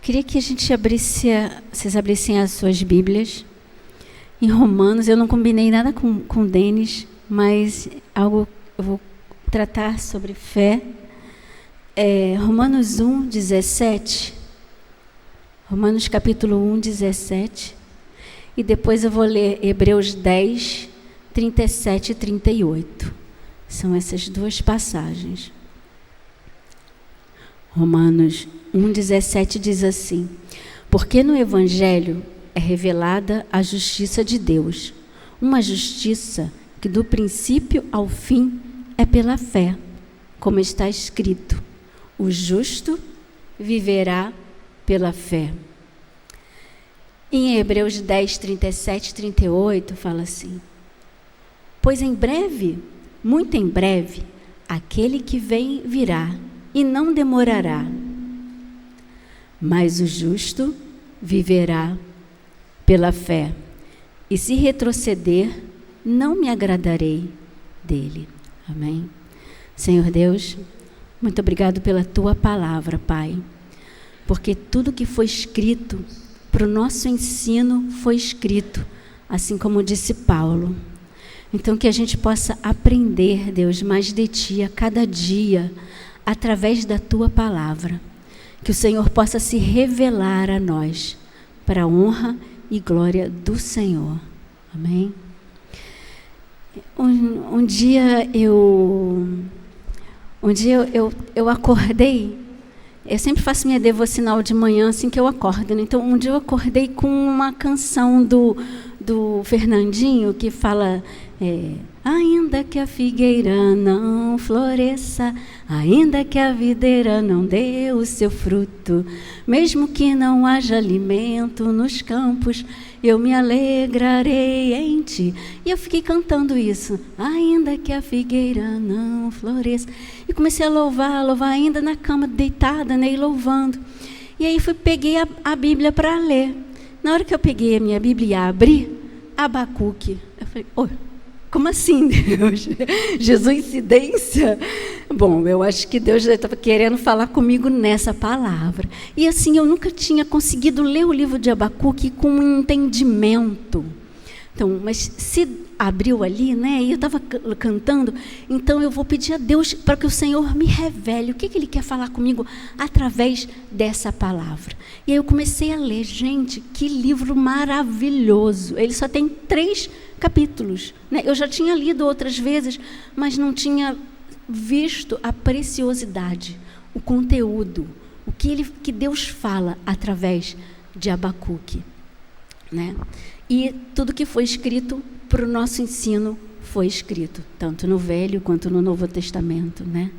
Queria que a gente vocês abrissem as suas Bíblias em Romanos. Eu não combinei nada com o Denis, mas eu vou tratar sobre fé. Romanos 1, 17. Romanos capítulo 1, 17. E depois eu vou ler Hebreus 10, 37 e 38. São essas duas passagens. Romanos 1,17 diz assim: porque no Evangelho é revelada a justiça de Deus, uma justiça que do princípio ao fim é pela fé, como está escrito: o justo viverá pela fé. Em Hebreus 10, 37 e 38 fala assim: pois em breve, muito em breve, aquele que vem virá e não demorará. Mas o justo viverá pela fé, e se retroceder, não me agradarei dele. Amém. Senhor Deus, muito obrigado pela tua palavra, Pai, porque tudo que foi escrito para o nosso ensino foi escrito, assim como disse Paulo. Então que a gente possa aprender, Deus, mais de ti a cada dia, através da tua palavra. Que o Senhor possa se revelar a nós, para a honra e glória do Senhor. Amém? Um dia eu acordei. Eu sempre faço minha devocional de manhã assim que eu acordo, né? Então um dia eu acordei com uma canção do Fernandinho que fala: ainda que a figueira não floresça, ainda que a videira não dê o seu fruto, mesmo que não haja alimento nos campos, eu me alegrarei em ti. E eu fiquei cantando isso: ainda que a figueira não floresça. E comecei a louvar ainda na cama, deitada, né, e louvando. E aí peguei a Bíblia para ler. Na hora que eu peguei a minha Bíblia e abri, Abacuque, eu falei: como assim, Deus? Jesuincidência? Bom, eu acho que Deus já estava querendo falar comigo nessa palavra. E assim, eu nunca tinha conseguido ler o livro de Abacuque com um entendimento. Então, mas se abriu ali, né? E eu estava cantando, então eu vou pedir a Deus para que o Senhor me revele o que Ele quer falar comigo através dessa palavra. E aí eu comecei a ler. Gente, que livro maravilhoso! Ele só tem 3 capítulos, né? Eu já tinha lido outras vezes, mas não tinha visto a preciosidade, o conteúdo, o que Deus fala através de Abacuque, né? E tudo que foi escrito para o nosso ensino foi escrito, tanto no Velho quanto no Novo Testamento, né?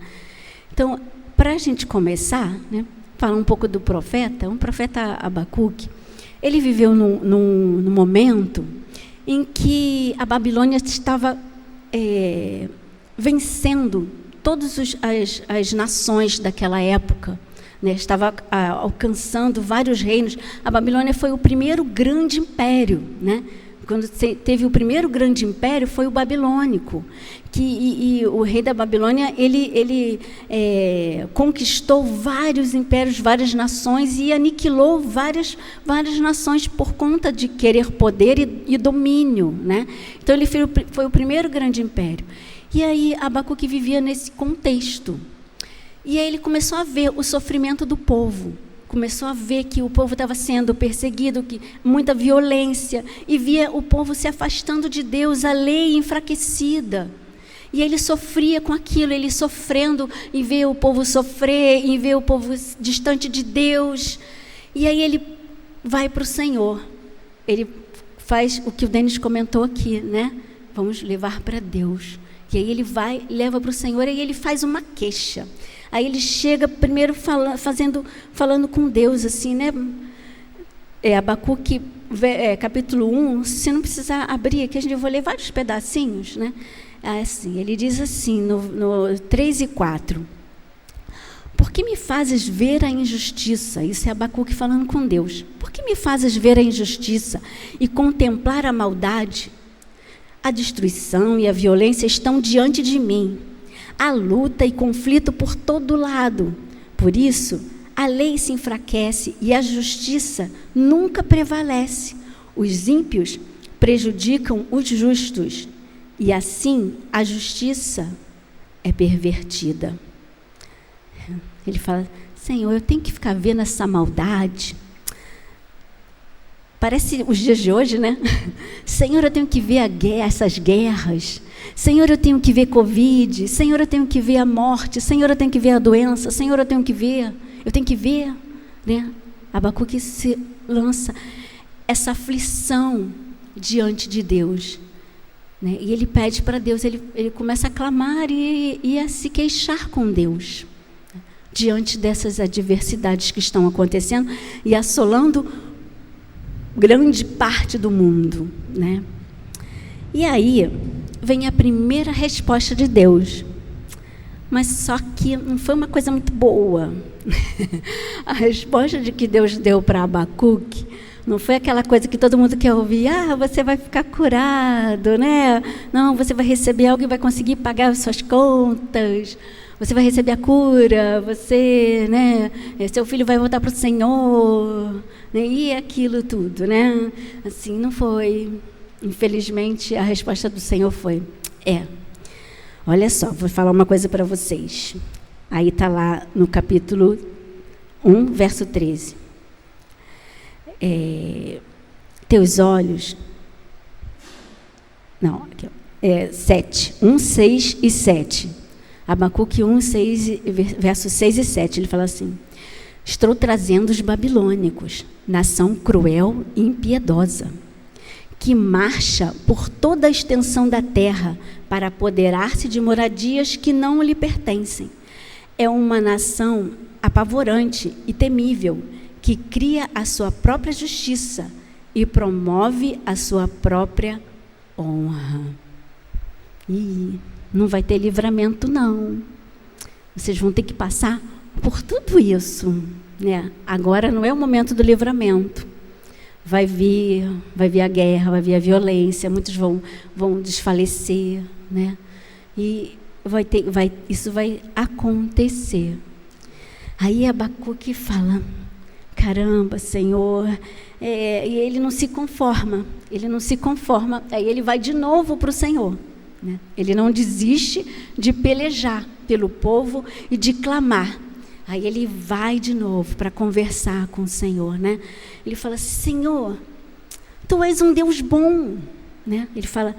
Então, para a gente começar, né, falar um pouco do profeta, um profeta Abacuque. Ele viveu num momento em que a Babilônia estava vencendo todas as nações daquela época, né? Estava alcançando vários reinos. A Babilônia foi o primeiro grande império, né? Quando teve o primeiro grande império, foi o babilônico, e o rei da Babilônia ele conquistou vários impérios, várias nações, e aniquilou várias nações por conta de querer poder e domínio, né? Então ele foi o primeiro grande império. E aí Abacuque vivia nesse contexto. E aí ele começou a ver o sofrimento do povo. Começou a ver que o povo estava sendo perseguido, que muita violência, e via o povo se afastando de Deus, a lei enfraquecida. E ele sofria com aquilo, ele sofrendo em ver o povo sofrer, em ver o povo distante de Deus. E aí ele vai para o Senhor. Ele faz o que o Denis comentou aqui, né? Vamos levar para Deus. E aí ele vai, leva para o Senhor, e aí ele faz uma queixa. Aí ele chega primeiro falando com Deus, assim, né? Abacuque, capítulo 1, se não precisar abrir aqui, eu vou ler vários pedacinhos, né? Assim, ele diz assim, no 3 e 4. Por que me fazes ver a injustiça? Isso é Abacuque falando com Deus. Por que me fazes ver a injustiça e contemplar a maldade? A destruição e a violência estão diante de mim. Há luta e conflito por todo lado. Por isso, a lei se enfraquece e a justiça nunca prevalece. Os ímpios prejudicam os justos e assim a justiça é pervertida. Ele fala: Senhor, eu tenho que ficar vendo essa maldade. Parece os dias de hoje, né? Senhor, eu tenho que ver essas guerras. Senhor, eu tenho que ver Covid. Senhor, eu tenho que ver a morte. Senhor, eu tenho que ver a doença. Senhor, eu tenho que ver. Né? Abacuque se lança essa aflição diante de Deus. Né? E ele pede para Deus, ele começa a clamar e a se queixar com Deus. Diante dessas adversidades que estão acontecendo e assolando grande parte do mundo, né? E aí vem a primeira resposta de Deus, mas só que não foi uma coisa muito boa. A resposta de que Deus deu para Abacuque não foi aquela coisa que todo mundo quer ouvir: você vai ficar curado, né? Não, você vai receber algo e vai conseguir pagar as suas contas. Você vai receber a cura, você, né, seu filho vai voltar para o Senhor, né, e aquilo tudo, né? Assim, não foi. Infelizmente, a resposta do Senhor foi: olha só, vou falar uma coisa para vocês. Aí está lá no capítulo 1, verso 13. Teus olhos... Não, aqui, 7. 1, 6 e 7. Abacuque 1, 6, versos 6 e 7, ele fala assim: estou trazendo os babilônicos, nação cruel e impiedosa, que marcha por toda a extensão da terra para apoderar-se de moradias que não lhe pertencem. É uma nação apavorante e temível, que cria a sua própria justiça e promove a sua própria honra. E não vai ter livramento, não. Vocês vão ter que passar por tudo isso, né? Agora não é o momento do livramento. Vai vir a guerra, vai vir a violência, muitos vão desfalecer, né? E isso vai acontecer. Aí Abacuque fala: caramba, Senhor, e ele não se conforma. Aí ele vai de novo para o Senhor. Né? Ele não desiste de pelejar pelo povo e de clamar. Aí ele vai de novo para conversar com o Senhor, né? Ele fala: Senhor, Tu és um Deus bom, né? Ele fala,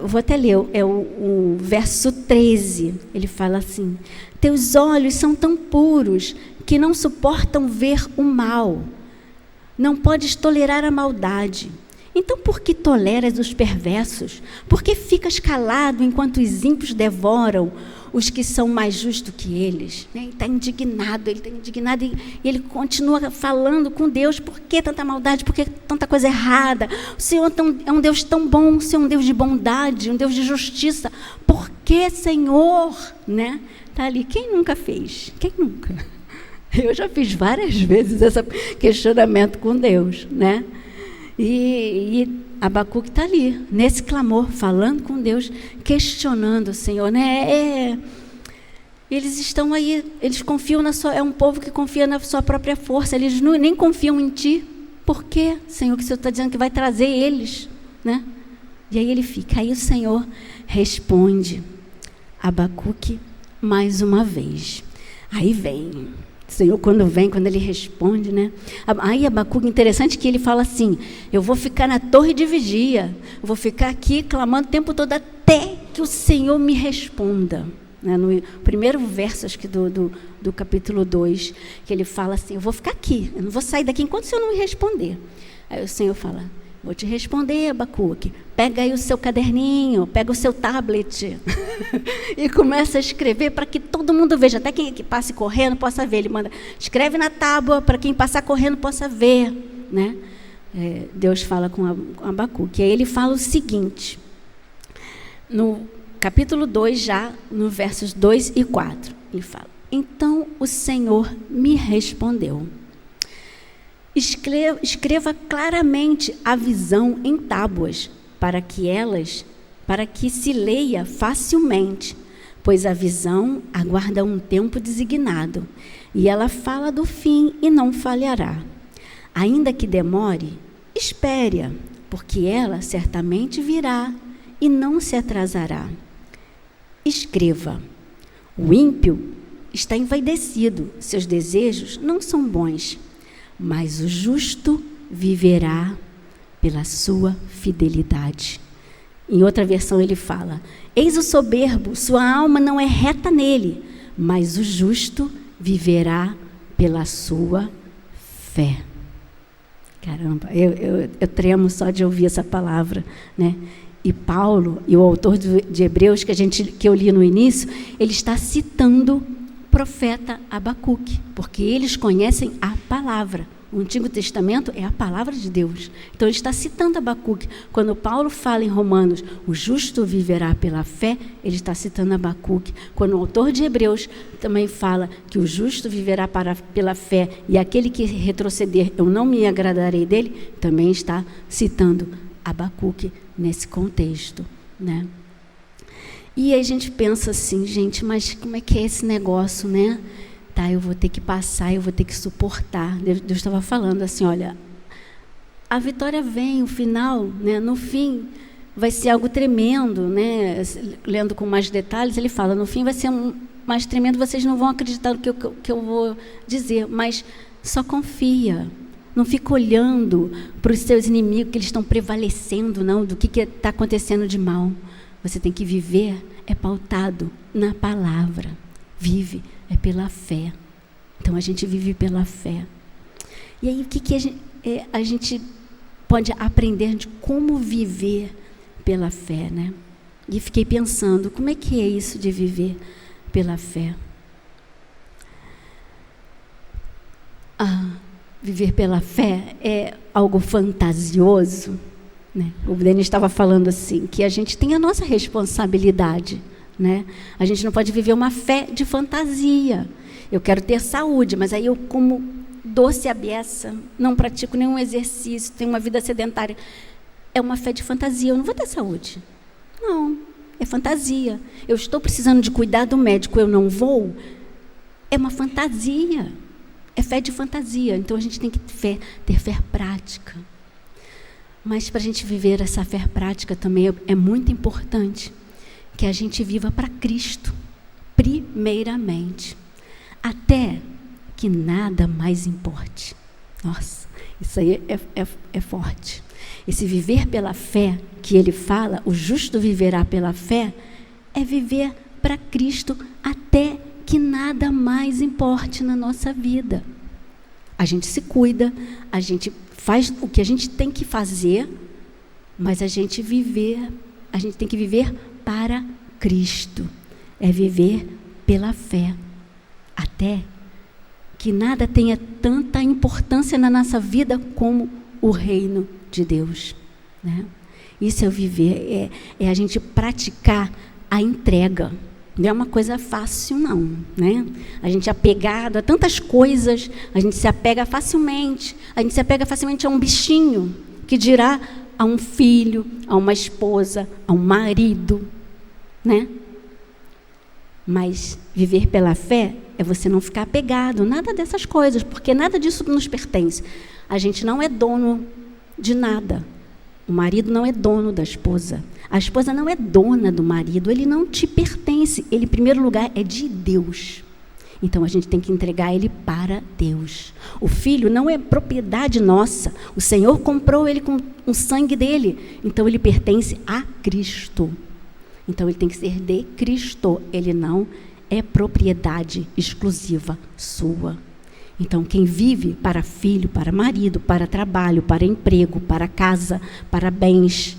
vou até ler, o verso 13, ele fala assim: Teus olhos são tão puros que não suportam ver o mal, não podes tolerar a maldade. Então, por que toleras os perversos? Por que ficas calado enquanto os ímpios devoram os que são mais justos que eles? Ele está indignado, e ele continua falando com Deus: por que tanta maldade, por que tanta coisa errada? O Senhor é um Deus tão bom, o Senhor é um Deus de bondade, um Deus de justiça. Por que, Senhor? Né? Está ali, quem nunca fez? Quem nunca? Eu já fiz várias vezes esse questionamento com Deus, né? E Abacuque está ali, nesse clamor, falando com Deus, questionando o Senhor, né? Eles estão aí, eles confiam é um povo que confia na sua própria força, eles nem confiam em Ti. Por quê, Senhor, que o Senhor está dizendo que vai trazer eles, né? E aí ele fica, aí o Senhor responde Abacuque mais uma vez. Aí vem... O Senhor, quando ele responde, né? Aí Abacuque, interessante que ele fala assim: eu vou ficar na torre de vigia, vou ficar aqui clamando o tempo todo até que o Senhor me responda. Né? No primeiro verso, acho que do capítulo 2, que ele fala assim: eu vou ficar aqui, eu não vou sair daqui enquanto o Senhor não me responder. Aí o Senhor fala: vou te responder, Abacuque. Pega aí o seu caderninho, pega o seu tablet e começa a escrever para que todo mundo veja, até quem passe correndo possa ver. Ele manda: escreve na tábua para quem passar correndo possa ver, né? Deus fala com Abacuque. E aí ele fala o seguinte, no capítulo 2, já no versos 2 e 4, ele fala: então o Senhor me respondeu: escreva claramente a visão em tábuas, para que se leia facilmente, pois a visão aguarda um tempo designado, e ela fala do fim e não falhará. Ainda que demore, espere-a, porque ela certamente virá e não se atrasará. Escreva: o ímpio está envaidecido, seus desejos não são bons, mas o justo viverá pela sua fidelidade. Em outra versão ele fala: eis o soberbo, sua alma não é reta nele, mas o justo viverá pela sua fé. Caramba, eu tremo só de ouvir essa palavra, né? E Paulo, e o autor de Hebreus, que eu li no início, ele está citando o profeta Abacuque, porque eles conhecem a palavra. O Antigo Testamento é a palavra de Deus. Então, ele está citando Abacuque. Quando Paulo fala em Romanos, o justo viverá pela fé, ele está citando Abacuque. Quando o autor de Hebreus também fala que o justo viverá pela fé, e aquele que retroceder, eu não me agradarei dele, também está citando Abacuque nesse contexto, né? E aí a gente pensa assim, gente, mas como é que é esse negócio, né? Tá, eu vou ter que passar, eu vou ter que suportar. Deus estava falando assim, olha, a vitória vem, o final, né? No fim vai ser algo tremendo, né? Lendo com mais detalhes, ele fala, no fim vai ser mais tremendo, vocês não vão acreditar no que eu vou dizer, mas só confia. Não fica olhando para os seus inimigos, que eles estão prevalecendo, não, do que está acontecendo de mal. Você tem que viver, é pautado na palavra. Vive, é pela fé. Então, a gente vive pela fé. E aí, o que a gente pode aprender de como viver pela fé, né? E fiquei pensando, como é que é isso de viver pela fé? Viver pela fé é algo fantasioso, né? O Denis estava falando assim, que a gente tem a nossa responsabilidade, né? A gente não pode viver uma fé de fantasia. Eu quero ter saúde, mas aí eu como doce à beça, não pratico nenhum exercício, tenho uma vida sedentária. É uma fé de fantasia, eu não vou ter saúde. Não, é fantasia. Eu estou precisando de cuidar do médico, eu não vou. É uma fantasia. É fé de fantasia. Então, a gente tem que ter fé prática. Mas, para a gente viver essa fé prática também é muito importante que a gente viva para Cristo, primeiramente. Até que nada mais importe. Nossa, isso aí é forte. Esse viver pela fé que ele fala, o justo viverá pela fé, é viver para Cristo até que nada mais importe na nossa vida. A gente se cuida, a gente faz o que a gente tem que fazer, mas a gente tem que viver para Cristo. É viver pela fé, até que nada tenha tanta importância na nossa vida como o reino de Deus, né? Isso é viver, é a gente praticar a entrega. Não é uma coisa fácil, não, né? A gente é apegado a tantas coisas, a gente se apega facilmente. A gente se apega facilmente a um bichinho, que dirá a um filho, a uma esposa, a um marido, né? Mas viver pela fé é você não ficar apegado, nada dessas coisas, porque nada disso nos pertence. A gente não é dono de nada. O marido não é dono da esposa. A esposa não é dona do marido. Ele não te pertence. Ele, em primeiro lugar, é de Deus. Então, a gente tem que entregar ele para Deus. O filho não é propriedade nossa. O Senhor comprou ele com o sangue dele. Então, ele pertence a Cristo. Então, ele tem que ser de Cristo. Ele não é propriedade exclusiva sua. Então, quem vive para filho, para marido, para trabalho, para emprego, para casa, para bens,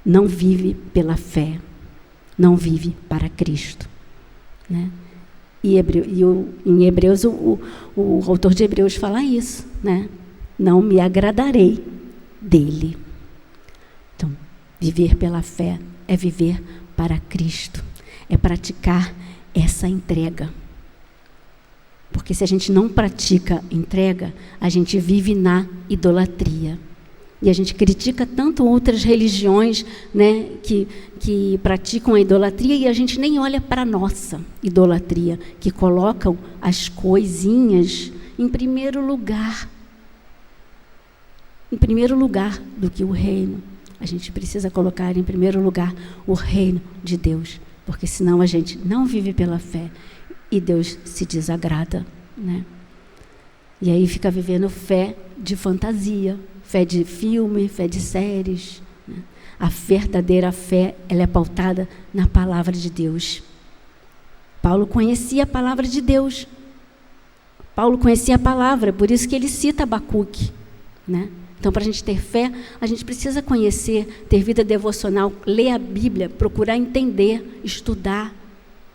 não vive pela fé, não vive para Cristo, né? E em Hebreus, o autor de Hebreus fala isso, né? Não me agradarei dele. Então, viver pela fé é viver para Cristo, é praticar essa entrega. Porque se a gente não pratica entrega, a gente vive na idolatria. E a gente critica tanto outras religiões, né, que praticam a idolatria, e a gente nem olha para a nossa idolatria, que colocam as coisinhas em primeiro lugar. Em primeiro lugar do que o reino. A gente precisa colocar em primeiro lugar o reino de Deus, porque senão a gente não vive pela fé e Deus se desagrada, né? E aí fica vivendo fé de fantasia, fé de filme, fé de séries, né? A verdadeira fé, ela é pautada na palavra de Deus. Paulo conhecia a palavra de Deus. Paulo conhecia a palavra, por isso que ele cita Abacuque, né? Então, para a gente ter fé, a gente precisa conhecer, ter vida devocional, ler a Bíblia, procurar entender, estudar,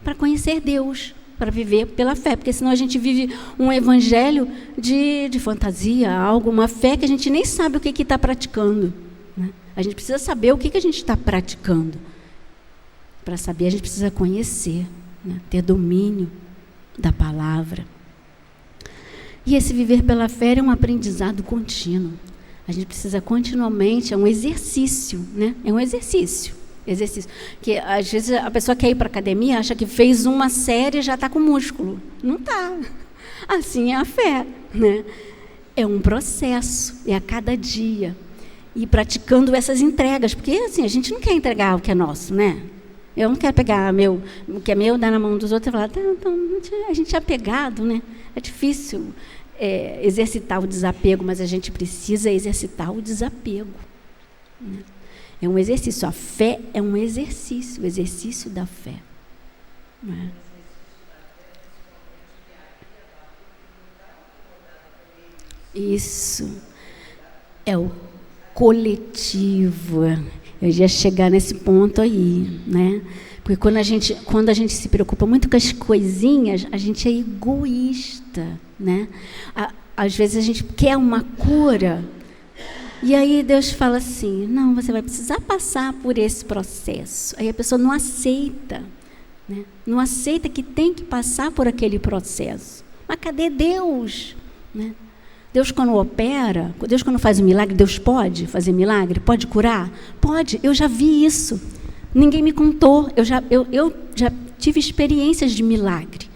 para conhecer Deus, para viver pela fé, porque senão a gente vive um evangelho de fantasia, algo, uma fé que a gente nem sabe o que está praticando, né? A gente precisa saber o que a gente está praticando. Para saber, a gente precisa conhecer, né? Ter domínio da palavra. E esse viver pela fé é um aprendizado contínuo. A gente precisa continuamente, é um exercício, né? É um exercício. Que às vezes a pessoa quer ir para a academia, acha que fez uma série e já está com músculo. Não está. Assim é a fé, né? É um processo, é a cada dia. E praticando essas entregas, porque assim, a gente não quer entregar o que é nosso, né? Eu não quero pegar o que é meu, dar na mão dos outros e falar, então, a gente é apegado, né? É difícil exercitar o desapego, mas a gente precisa exercitar o desapego, né? É um exercício. A fé é um exercício, o exercício da fé, né? Isso é o coletivo. Eu ia chegar nesse ponto aí, né? Porque quando a gente se preocupa muito com as coisinhas, a gente é egoísta, né? Às vezes a gente quer uma cura, e aí Deus fala assim, não, você vai precisar passar por esse processo. Aí a pessoa não aceita, né? Não aceita que tem que passar por aquele processo. Mas cadê Deus, né? Deus, quando opera, Deus, quando faz um milagre, Deus pode fazer milagre? Pode curar? Pode, eu já vi isso. Ninguém me contou, eu já tive experiências de milagre,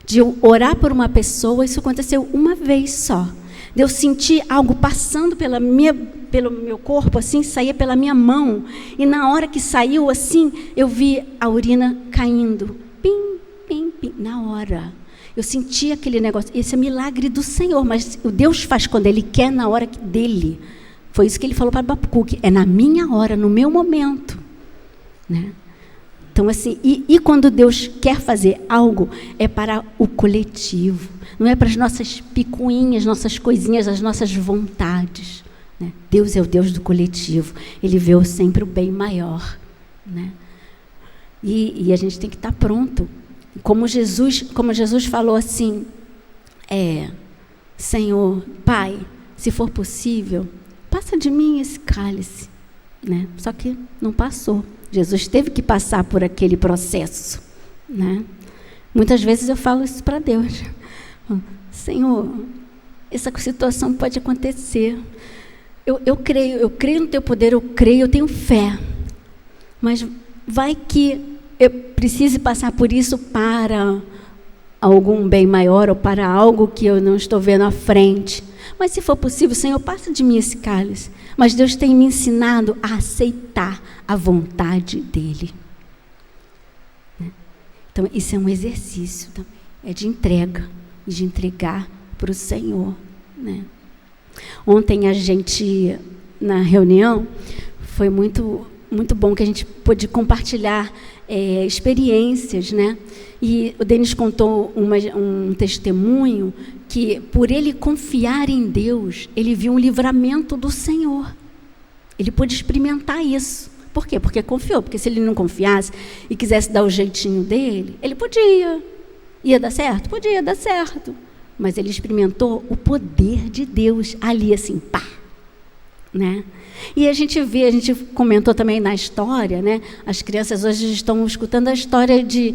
de eu orar por uma pessoa, isso aconteceu uma vez só. De eu sentir algo passando pelo meu corpo, assim, saía pela minha mão, e na hora que saiu, assim, eu vi a urina caindo, pim, pim, pim, na hora. Eu senti aquele negócio, esse é milagre do Senhor, mas o Deus faz quando Ele quer, na hora dele. Foi isso que Ele falou para Abacuque, é na minha hora, no meu momento, né? Então, assim, e quando Deus quer fazer algo, é para o coletivo, não é para as nossas picuinhas, nossas coisinhas, as nossas vontades, né? Deus é o Deus do coletivo, Ele vê sempre o bem maior, né? E a gente tem que estar pronto. Como Jesus falou assim, Senhor, Pai, se for possível, passa de mim esse cálice, né? Só que não passou. Jesus teve que passar por aquele processo, né? Muitas vezes eu falo isso para Deus. Senhor, essa situação pode acontecer. Eu creio no teu poder, eu tenho fé. Mas vai que eu precise passar por isso para algum bem maior ou para algo que eu não estou vendo à frente. Mas se for possível, Senhor, passa de mim esse cálice. Mas Deus tem me ensinado a aceitar a vontade dEle. Então, isso é um exercício também. É de entrega, de entregar para o Senhor, né? Ontem a gente, na reunião, foi muito, muito bom que a gente pôde compartilhar experiências, né? E o Denis contou um testemunho que, por ele confiar em Deus, ele viu um livramento do Senhor. Ele pôde experimentar isso. Por quê? Porque confiou. Porque se ele não confiasse e quisesse dar o jeitinho dele, ele podia. Ia dar certo? Podia dar certo. Mas ele experimentou o poder de Deus ali, assim, pá, né? E a gente comentou também na história, né? As crianças hoje estão escutando a história de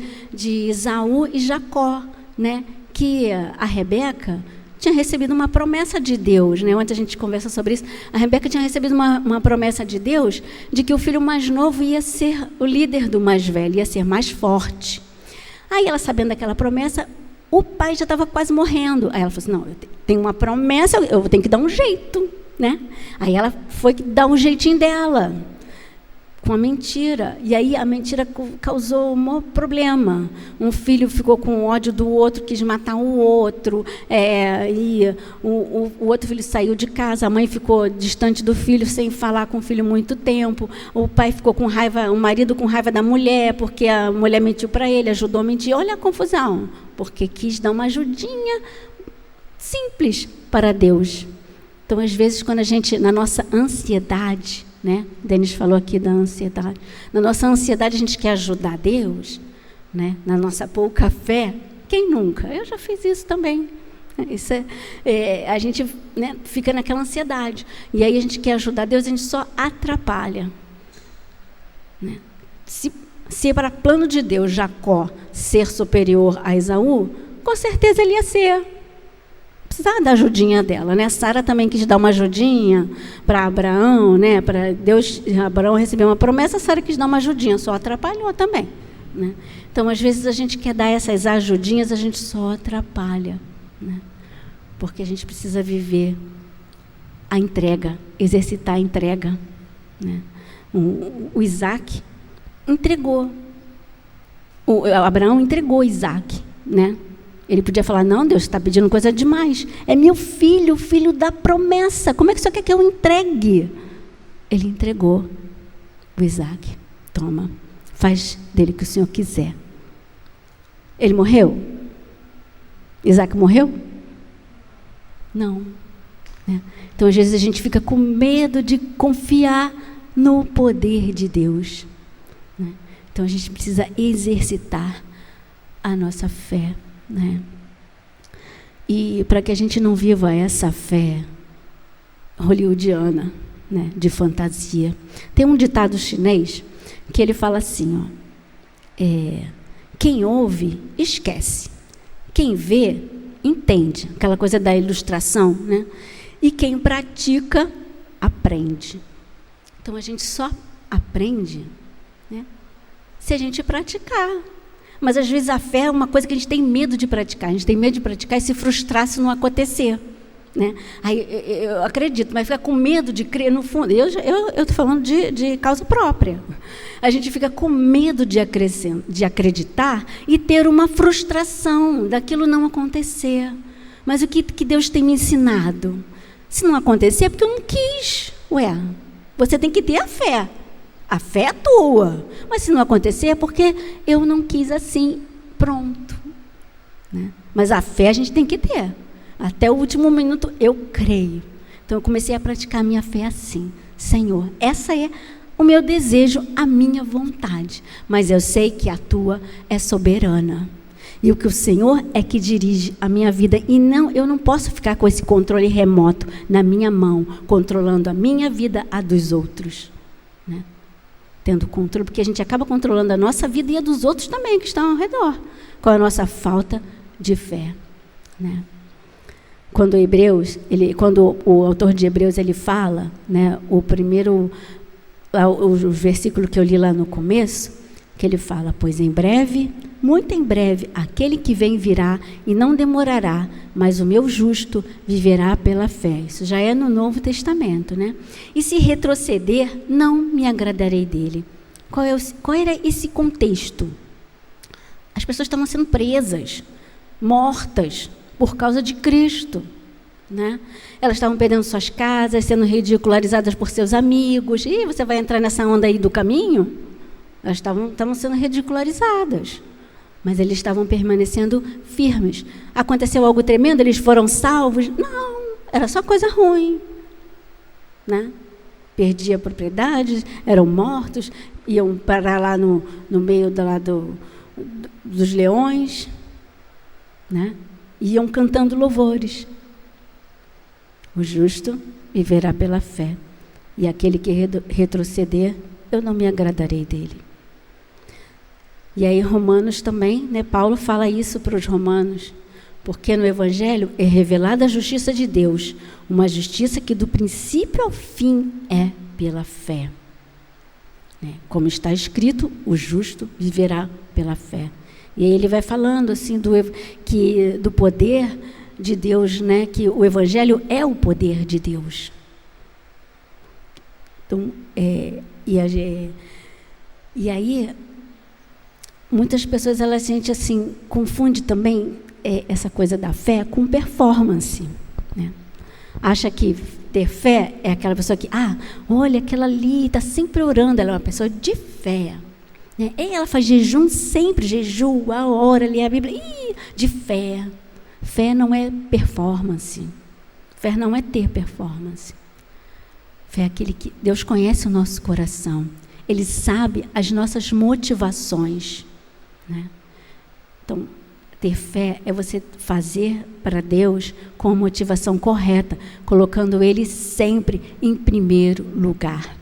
Esaú e Jacó, né? Que a Rebeca tinha recebido uma promessa de Deus, né? Ontem a gente conversa sobre isso. A Rebeca tinha recebido uma promessa de Deus de que o filho mais novo ia ser o líder do mais velho, ia ser mais forte. Aí ela, sabendo daquela promessa, o pai já estava quase morrendo. Aí ela falou assim, não, eu tenho uma promessa, eu tenho que dar um jeito, né? Aí ela foi dar um jeitinho dela, com a mentira. E aí a mentira causou um problema. Um filho ficou com ódio do outro, quis matar o outro, e o outro filho saiu de casa, a mãe ficou distante do filho, sem falar com o filho muito tempo, o pai ficou com raiva, o marido com raiva da mulher, porque a mulher mentiu para ele, ajudou a mentir. Olha a confusão, porque quis dar uma ajudinha simples para Deus. Então, às vezes, quando a gente, na nossa ansiedade, né? Denis falou aqui da ansiedade. Na nossa ansiedade, a gente quer ajudar Deus, né? Na nossa pouca fé. Quem nunca? Eu já fiz isso também. Isso a gente, né, fica naquela ansiedade. E aí a gente quer ajudar Deus, a gente só atrapalha. Né? Se para plano de Deus Jacó ser superior a Esaú, com certeza ele ia ser. Precisava da ajudinha dela, né? Sara também quis dar uma ajudinha para Abraão, né? Para Deus, Abraão recebeu uma promessa, Sara quis dar uma ajudinha, só atrapalhou também, né? Então, às vezes a gente quer dar essas ajudinhas, a gente só atrapalha, né? Porque a gente precisa viver a entrega, exercitar a entrega, né? O Isaac entregou, o Abraão entregou Isaac, né? Ele podia falar, não, Deus está pedindo coisa demais. É meu filho, o filho da promessa. Como é que o Senhor quer que eu entregue? Ele entregou o Isaac. Toma, faz dele o que o Senhor quiser. Ele morreu? Isaac morreu? Não. Né? Então, às vezes, a gente fica com medo de confiar no poder de Deus. Né? Então, a gente precisa exercitar a nossa fé. Né? E para que a gente não viva essa fé hollywoodiana, né, de fantasia. Tem um ditado chinês que ele fala assim, ó, quem ouve, esquece. Quem vê, entende. Aquela coisa da ilustração, né? E quem pratica, aprende. Então, a gente só aprende, né, se a gente praticar. Mas, às vezes, a fé é uma coisa que a gente tem medo de praticar. A gente tem medo de praticar e se frustrar se não acontecer. Né? Aí, eu acredito, mas fica com medo de crer no fundo. Eu estou falando de causa própria. A gente fica com medo de acreditar e ter uma frustração daquilo não acontecer. Mas o que Deus tem me ensinado? Se não acontecer, é porque eu não quis. Você tem que ter a fé. A fé é tua, mas se não acontecer é porque eu não quis assim, pronto. Né? Mas a fé a gente tem que ter. Até o último minuto eu creio. Então eu comecei a praticar a minha fé assim. Senhor, essa é o meu desejo, a minha vontade. Mas eu sei que a tua é soberana. E o que o Senhor é que dirige a minha vida. E não, eu não posso ficar com esse controle remoto na minha mão, controlando a minha vida, a dos outros. Né? Tendo controle, porque a gente acaba controlando a nossa vida e a dos outros também, que estão ao redor, com a nossa falta de fé. Né? Quando o autor de Hebreus ele fala, né, o versículo que eu li lá no começo, que ele fala, pois em breve, muito em breve, aquele que vem virá e não demorará, mas o meu justo viverá pela fé. Isso já é no Novo Testamento, né? E se retroceder, não me agradarei dele. Qual era esse contexto? As pessoas estavam sendo presas, mortas, por causa de Cristo. Né? Elas estavam perdendo suas casas, sendo ridicularizadas por seus amigos. E você vai entrar nessa onda aí do caminho? Elas estavam sendo ridicularizadas. Mas eles estavam permanecendo firmes. Aconteceu algo tremendo, eles foram salvos? Não, era só coisa ruim. Né? Perdia propriedades, eram mortos, iam parar lá no meio dos leões, né? Iam cantando louvores. O justo viverá pela fé, e aquele que retroceder, eu não me agradarei dele. E aí Romanos também, né, Paulo fala isso para os romanos, porque no Evangelho é revelada a justiça de Deus, uma justiça que do princípio ao fim é pela fé. Como está escrito, o justo viverá pela fé. E aí ele vai falando assim do poder de Deus, né? Que o Evangelho é o poder de Deus. Então, e aí muitas pessoas elas sentem assim, confunde também essa coisa da fé com performance, né? Acha que ter fé é aquela pessoa que, olha, aquela ali está sempre orando, ela é uma pessoa de fé, né? E ela faz jejum sempre, jejua, ora, lê a Bíblia, de fé. Fé não é performance. Fé não é ter performance. Fé é aquele que Deus conhece o nosso coração. Ele sabe as nossas motivações, né? Então, ter fé é você fazer para Deus com a motivação correta, colocando Ele sempre em primeiro lugar.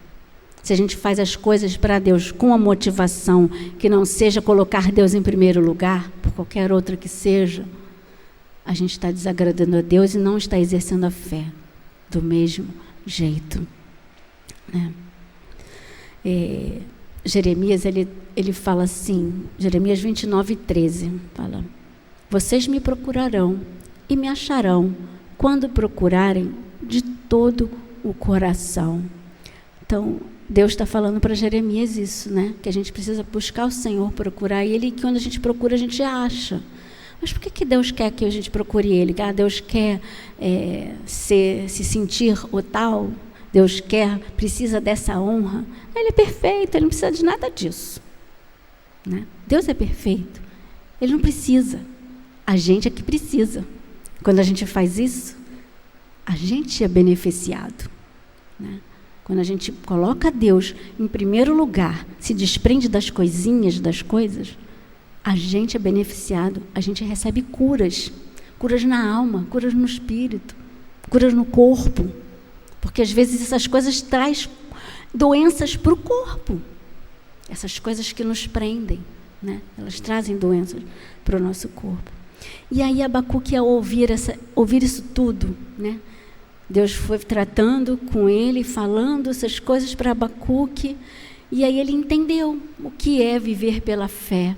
Se a gente faz as coisas para Deus com a motivação que não seja colocar Deus em primeiro lugar, por qualquer outra que seja, a gente está desagradando a Deus e não está exercendo a fé do mesmo jeito, né? Jeremias, ele fala assim, Jeremias 29:13, fala: vocês me procurarão e me acharão quando procurarem de todo o coração. Então, Deus está falando para Jeremias isso, né? Que a gente precisa buscar o Senhor, procurar Ele, e que quando a gente procura, a gente acha. Mas por que Deus quer que a gente procure Ele? Deus quer se sentir o tal? Deus precisa dessa honra? Ele é perfeito, Ele não precisa de nada disso, né? Deus é perfeito, Ele não precisa. A gente é que precisa. Quando a gente faz isso, a gente é beneficiado, né? Quando a gente coloca Deus em primeiro lugar, se desprende das coisinhas, das coisas, a gente é beneficiado, a gente recebe curas na alma, curas no espírito, curas no corpo, porque às vezes essas coisas trazem doenças para o corpo, essas coisas que nos prendem, né? Elas trazem doenças para o nosso corpo. E aí Abacuque, ao ouvir isso tudo, né? Deus foi tratando com ele, falando essas coisas para Abacuque, e aí ele entendeu o que é viver pela fé.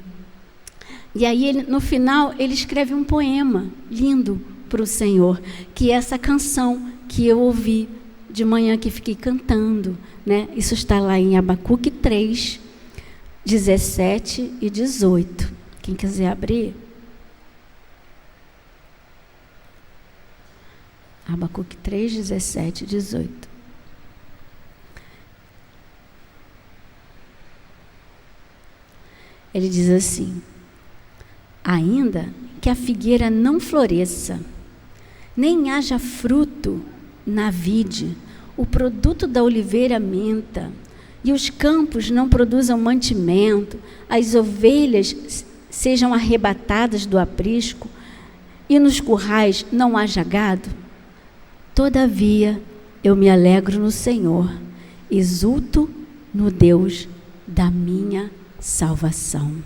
E aí, no final, ele escreve um poema lindo para o Senhor, que é essa canção que eu ouvi de manhã, que fiquei cantando, né? Isso está lá em Abacuque 3, 17 e 18. Quem quiser abrir. Abacuque 3, 17 e 18. Ele diz assim: ainda que a figueira não floresça, nem haja fruto na vide, o produto da oliveira minta, e os campos não produzam mantimento, as ovelhas sejam arrebatadas do aprisco, e nos currais não haja gado, todavia eu me alegro no Senhor, exulto no Deus da minha salvação.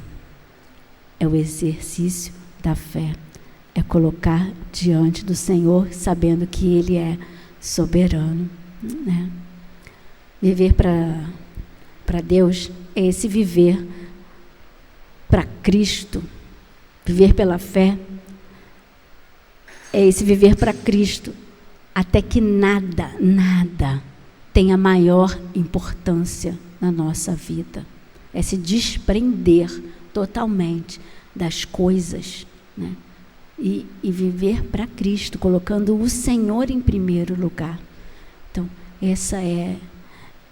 É o exercício da fé, é colocar diante do Senhor, sabendo que Ele é soberano, né? Viver para Deus é esse viver para Cristo. Viver pela fé é esse viver para Cristo, até que nada tenha maior importância na nossa vida. É se desprender totalmente das coisas, né? E viver para Cristo, colocando o Senhor em primeiro lugar. Então, essa é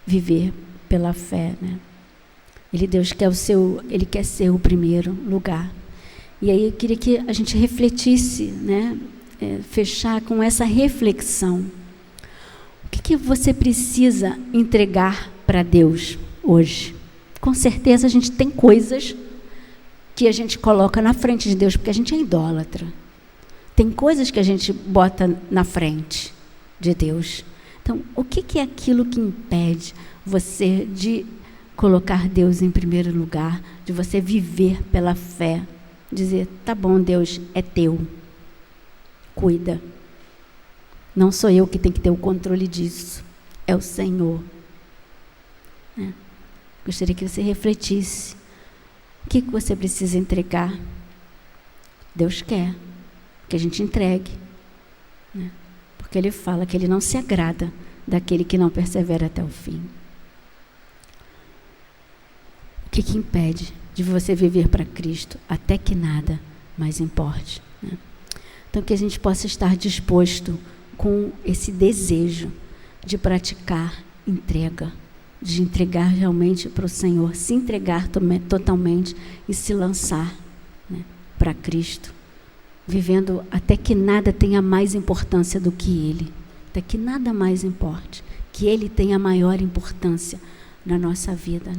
viver pela fé, né? Deus quer Ele quer ser o primeiro lugar. E aí eu queria que a gente refletisse, né? Fechar com essa reflexão. O que você precisa entregar para Deus hoje? Com certeza a gente tem coisas que a gente coloca na frente de Deus, porque a gente é idólatra. Tem coisas que a gente bota na frente de Deus. Então, o que é aquilo que impede você de colocar Deus em primeiro lugar, de você viver pela fé, dizer, tá bom, Deus, é teu, cuida. Não sou eu que tenho que ter o controle disso, é o Senhor. Gostaria que você refletisse. O que você precisa entregar? Deus quer que a gente entregue, porque Ele fala que Ele não se agrada daquele que não persevera até o fim. O que impede de você viver para Cristo até que nada mais importe? Então, que a gente possa estar disposto com esse desejo de praticar entrega, de entregar realmente para o Senhor, se entregar totalmente e se lançar para Cristo, vivendo até que nada tenha mais importância do que Ele, até que nada mais importe, que Ele tenha maior importância na nossa vida,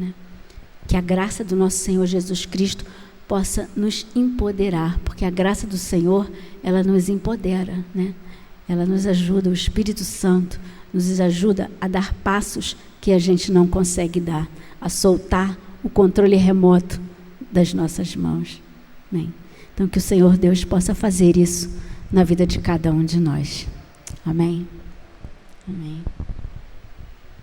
Que a graça do nosso Senhor Jesus Cristo possa nos empoderar, porque a graça do Senhor, ela nos empodera, Ela nos ajuda, o Espírito Santo nos ajuda a dar passos que a gente não consegue dar, a soltar o controle remoto das nossas mãos. Amém? Então, que o Senhor Deus possa fazer isso na vida de cada um de nós. Amém? Amém.